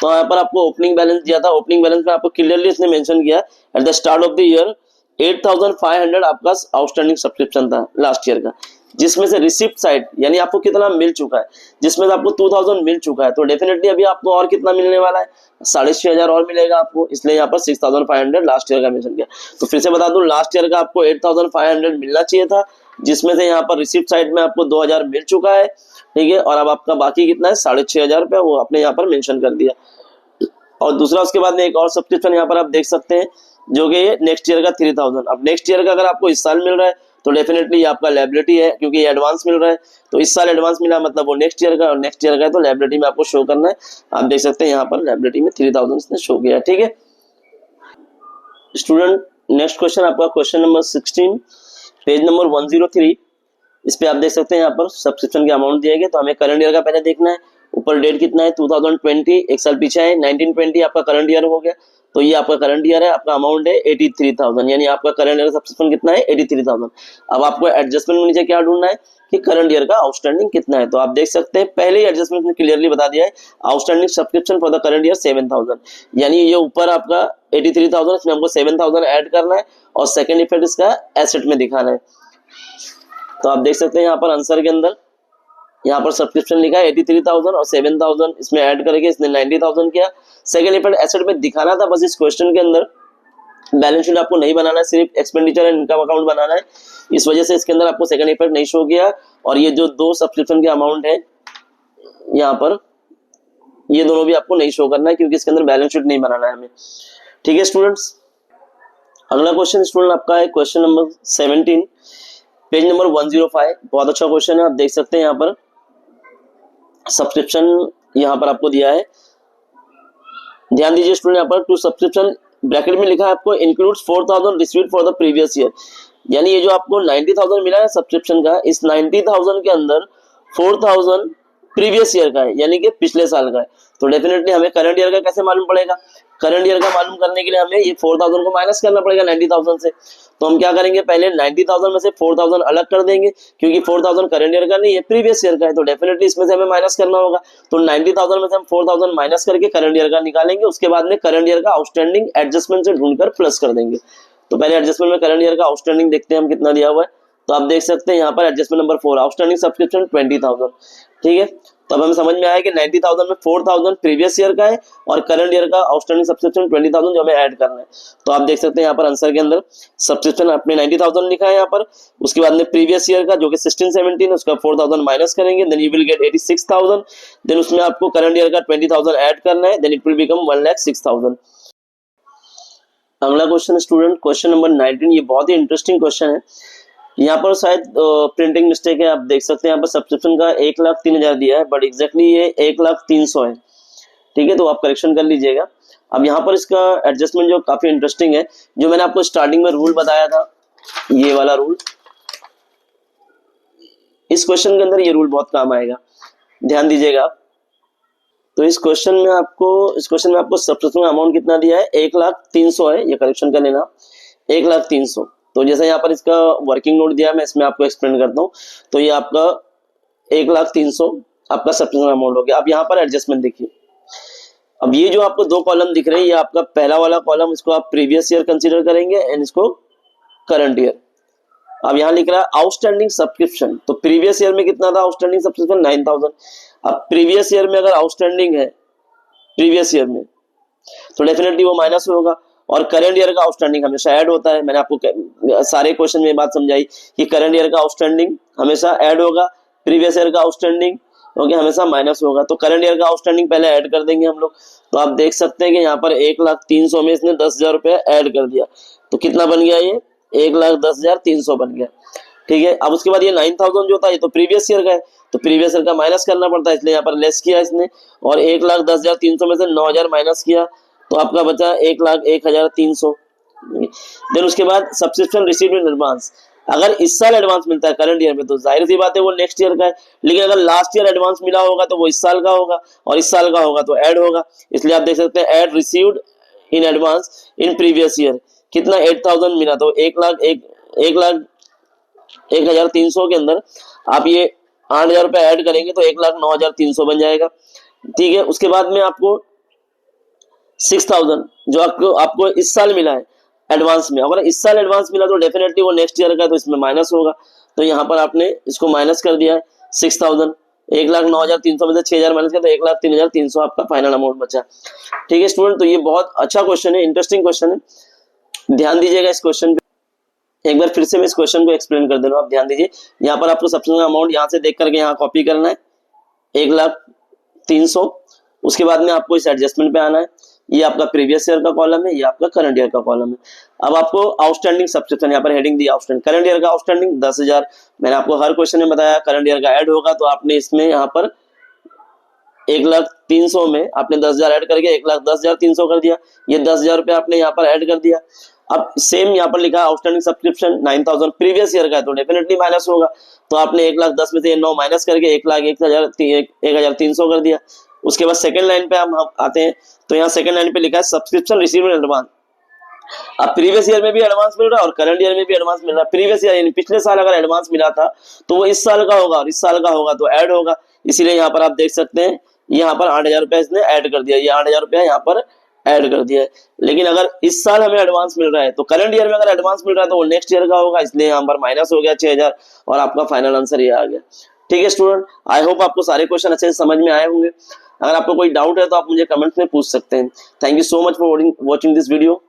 तो यहाँ पर आपको ओपनिंग बैलेंस दिया था, ओपनिंग बैलेंस में आपको क्लियरली इसने मेंशन किया at the start of the year 8,500 आपका आउटस्टैंडिंग सब्सक्रिप्शन था लास्ट ईयर का, जिसमें से रिसिप्ट साइड यानी आपको कितना मिल चुका है, जिसमें से आपको 2,000 मिल चुका है। तो डेफिनेटली अभी आपको और कितना मिलने वाला है 6,500 और मिलेगा आपको, इसलिए यहाँ पर 6,500 लास्ट ईयर का मेंशन किया। तो फिर से बता दूं लास्ट ईयर का आपको 8,500 मिलना चाहिए था, जिसमें से यहाँ पर रिसिप्ट साइड में आपको 2,000 मिल चुका है, ठीक है। और अब आपका बाकी कितना है 6,500 रुपया, वो आपने यहाँ पर मेंशन कर दिया। और दूसरा उसके बाद में एक और सब्सक्रिप्शन यहाँ पर आप देख सकते हैं जो कि नेक्स्ट ईयर का 3,000। अब नेक्स्ट ईयर का अगर आपको इस साल मिल रहा है तो डेफिनेटली आपका लायबिलिटी है, क्योंकि ये एडवांस मिल रहा है। तो इस साल एडवांस मिला मतलब वो नेक्स्ट ईयर का, और नेक्स्ट ईयर का है तो लायबिलिटी में आपको शो करना है। आप देख सकते हैं यहाँ पर लायबिलिटी में 3,000 इसने शो किया है, ठीक है स्टूडेंट। नेक्स्ट क्वेश्चन आपका क्वेश्चन नंबर 16 पेज नंबर 103। इस पे आप देख सकते हैं यहाँ पर सब्सक्रिप्शन के अमाउंट दिए गए। तो हमें करंट ईयर का पहले देखना है, ऊपर डेट कितना है 2020, एक साल पीछे है 1920 आपका करंट ईयर हो गया। तो ये आपका करंट ईयर है, आपका अमाउंट है 83,000, यानी आपका करंट ईयर सब्सक्रिप्शन कितना है 83,000। अब आपको एडजस्टमेंट में नीचे क्या ढूंढना है कि करंट ईयर का आउटस्टैंडिंग कितना है। तो आप देख सकते हैं पहले ही एडजस्टमेंट में क्लियरली बता दिया है outstanding subscription for the current year 7,000, यानी ये ऊपर आपका 83,000 इसमें हमको 7,000 ऐड करना है और सेकंड इफेक्ट इसका एसेट में दिखाना है। तो आप देख सकते हैं यहाँ पर आंसर के अंदर यहाँ पर सब्सक्रिप्शन लिखा है 83,000 और 7,000 इसमें ऐड करके इसने 90,000 किया। सेकंड इफेक्ट एसेट में दिखाना था बस इस क्वेश्चन के अंदर, बैलेंस शीट आपको नहीं बनाना है, सिर्फ एक्सपेंडिचर एंड इनकम अकाउंट बनाना है। इस वजह से इसके अंदर आपको सेकंड इफेक्ट नहीं शो किया। और ये जो दो सब्सक्रिप्शन के अमाउंट है यहाँ पर ये दोनों भी आपको नहीं शो करना है, क्योंकि इसके अंदर बैलेंस शीट नहीं बनाना है हमें, ठीक है स्टूडेंट्स। अगला क्वेश्चन स्टूडेंट आपका है क्वेश्चन नंबर 17 पेज नंबर 105। बहुत अच्छा क्वेश्चन है, आप देख सकते हैं यहाँ पर सब्सक्रिप्शन यहाँ पर आपको दिया है। ध्यान दीजिए स्टूडेंट, यहाँ पर टू सब्सक्रिप्शन ब्रैकेट में लिखा है आपको includes 4,000 received for the previous year, यानी ये जो आपको 90,000 मिला है सब्सक्रिप्शन का, इस 90,000 के अंदर 4,000 प्रीवियस ईयर का है, यानी कि पिछले साल का है। तो डेफिनेटली हमें करंट ईयर का कैसे मालूम पड़ेगा, करंट ईयर का मालूम करने के लिए हमें ये 4,000 को माइनस करना पड़ेगा 90,000 से। तो हम क्या करेंगे, पहले 90,000 में से 4,000 अलग कर देंगे, क्योंकि 4,000 करंट ईयर का नहीं है प्रीवियस ईयर का है, तो डेफिनेटली इसमें से हमें माइनस करना होगा। तो 90,000 में से हम 4,000 माइनस करके करंट ईयर का निकालेंगे, उसके बाद में करंट ईयर का आउटस्टैंडिंग एडजस्टमेंट से ढूंढकर प्लस कर देंगे। तो पहले एडजस्टमेंट में करंट ईयर का आउटस्टैंडिंग देखते हैं हम कितना दिया हुआ है। तो आप देख सकते हैं यहाँ पर एडजस्टमेंट नंबर 4 आउटस्टैंडिंग सब्सक्रिप्शन 20,000, ठीक है। तो अब हमें समझ में आया कि 90,000 में 4,000 प्रीवियस ईयर का है और करंट ईयर का आउटस्टैंडिंग सब्सक्रिप्शन 20,000 जो हमें ऐड करना है। तो आप देख सकते हैं यहाँ पर आंसर के अंदर सब्सक्रिप्शन आपने 90,000 लिखा है यहाँ पर, उसके बाद में प्रीवियस ईयर का जो कि 16-17 उसका 4,000 माइनस करेंगे, then you will get 86,000, then उसमें आपको करंट ईयर का 20,000 ऐड करना है, देन इट विल बिकम 1,06,000। अगला क्वेश्चन स्टूडेंट क्वेश्चन नंबर 19, ये बहुत ही इंटरेस्टिंग क्वेश्चन है। यहाँ पर शायद प्रिंटिंग मिस्टेक है, आप देख सकते हैं यहाँ पर सब्सक्रिप्शन का 1,03,000 दिया है, बट एग्जैक्टली ये 1,03,000 है, ठीक है। तो आप करेक्शन कर लीजिएगा। अब यहाँ पर इसका एडजस्टमेंट जो काफी इंटरेस्टिंग है, जो मैंने आपको स्टार्टिंग में रूल बताया था, ये वाला रूल, इस क्वेश्चन के अंदर ये रूल बहुत काम आएगा, ध्यान दीजिएगा आप। तो इस क्वेश्चन में आपको सब्सक्रिप्शन अमाउंट कितना दिया है 1,03,000 है, ये करेक्शन कर लेना 1,03,000। तो जैसे यहाँ पर इसका वर्किंग नोट दिया है, मैं इसमें आपको एक्सप्लेन करता हूँ। तो ये आपका 1,03,000 आपका सब्सक्रिप्शन अमाउंट हो गया। अब यहाँ पर एडजस्टमेंट देखिए, अब ये जो आपको दो कॉलम दिख रहे हैं, ये आपका पहला वाला कॉलम, इसको आप प्रीवियस ईयर कंसीडर करेंगे एंड इसको करंट ईयर, अब यहाँ लिख रहा है आउटस्टैंडिंग सब्सक्रिप्शन, तो प्रीवियस ईयर में कितना था आउटस्टैंडिंग सब्सक्रिप्शन 9000। अब प्रीवियस ईयर में अगर आउटस्टैंडिंग है प्रीवियस ईयर में तो डेफिनेटली वो माइनस होगा, और करंट ईयर का आउटस्टैंडिंग हमेशा ऐड होता है। मैंने आपको सारे क्वेश्चन में बात समझाई कि करंट ईयर का आउटस्टैंडिंग हमेशा ऐड होगा, प्रीवियस ईयर का आउटस्टैंडिंग क्योंकि हमेशा माइनस होगा। तो करंट ईयर का आउटस्टैंडिंग पहले ऐड कर देंगे हम लोग। तो आप देख सकते हैं कि यहाँ पर 1,03,000 में इसने 10,000 रुपये ऐड कर दिया, तो कितना बन गया ये 1,10,300 बन गया। ठीक है, अब उसके बाद ये 9,000 जो था ये तो प्रीवियस ईयर का है, तो प्रीवियस ईयर का माइनस करना पड़ता है, इसलिए यहाँ पर लेस किया इसने, और 1,10,300 में से 9,000 माइनस किया तो आपका बचा 1,01,300। देन उसके बाद सब्सक्रिप्शन रिसीव्ड इन एडवांस, अगर इस साल एडवांस मिलता है करंट ईयर में तो जाहिर सी बात है वो नेक्स्ट ईयर का है, लेकिन अगर लास्ट ईयर एडवांस मिला होगा तो वो इस साल का होगा, और इस साल का होगा तो ऐड होगा। इसलिए आप देख सकते हैं add received in advance in previous year कितना 8,000 मिला, तो 1,01,300 के अंदर आप ये 8,000 रुपये ऐड करेंगे तो 1,09,300 बन जाएगा। ठीक है, उसके बाद में आपको 6,000 जो आपको इस साल मिला है एडवांस में, अगर इस साल एडवांस मिला तो डेफिनेटली वो नेक्स्ट ईयर का है, तो इसमें माइनस होगा, तो यहाँ पर आपने इसको माइनस कर दिया है 6,000। 1,09,300 में से 6,000 माइनस किया तो 1,03,300 आपका फाइनल अमाउंट बचा। ठीक है स्टूडेंट, तो ये बहुत अच्छा क्वेश्चन है, इंटरेस्टिंग क्वेश्चन है, ध्यान दीजिएगा इस क्वेश्चन पे। एक बार फिर से मैं इस क्वेश्चन को एक्सप्लेन कर दे रहा हूँ, आप ध्यान दीजिए। यहाँ पर आपको सबसे अमाउंट यहाँ से देख करके यहाँ कॉपी करना है 1,03,000, उसके बाद में आपको इस एडजस्टमेंट पे आना है, ये आपका प्रीवियस ईयर का कॉलम है, ये आपका करंट ईयर का कॉलम है। अब आपको आउटस्टैंडिंग सब्सक्रिप्शन यहाँ पर हेडिंग दी आउटस्टैंडिंग, करंट ईयर का आउटस्टैंडिंग 10,000, मैंने आपको हर क्वेश्चन में बताया करंट ईयर का ऐड होगा, तो आपने इसमें यहाँ पर 1,03,000 में आपने 10,000 ऐड करके 1,10,300 कर दिया, ये 10,000 रुपये आपने यहाँ पर ऐड कर दिया। अब सेम यहाँ पर लिखा आउटस्टैंडिंग सब्सक्रिप्शन 9,000 प्रीवियस ईयर का है तो डेफिनेटली माइनस होगा, तो आपने 1,10,000 में से 9 माइनस करके 1,01,300 कर दिया। उसके बाद सेकंड लाइन पे हम आते हैं, तो यहाँ सेकंड लाइन पे लिखा है सब्सक्रिप्शन रिसीव्ड इन एडवांस। अब प्रीवियस ईयर में भी एडवांस मिल रहा है और करंट ईयर में भी एडवांस मिल रहा है। प्रीवियस ईयर यानी पिछले साल अगर एडवांस मिला था तो वो इस साल का होगा, और इस साल का होगा तो ऐड होगा, इसीलिए यहाँ पर आप देख सकते हैं यहाँ पर 8,000 रुपया इसने ऐड कर दिया, ये 8,000 रुपया यहाँ पर ऐड कर दिया है। लेकिन अगर इस साल हमें एडवांस मिल रहा है तो करंट ईयर में अगर एडवांस मिल रहा है तो वो नेक्स्ट ईयर का होगा, इसलिए यहाँ पर माइनस हो गया 6,000 और आपका फाइनल आंसर ये आ गया। ठीक है स्टूडेंट, आई होप आपको सारे क्वेश्चन अच्छे से समझ में आए होंगे। अगर आपको कोई डाउट है तो आप मुझे कमेंट्स में पूछ सकते हैं। Thank you so much for watching this video.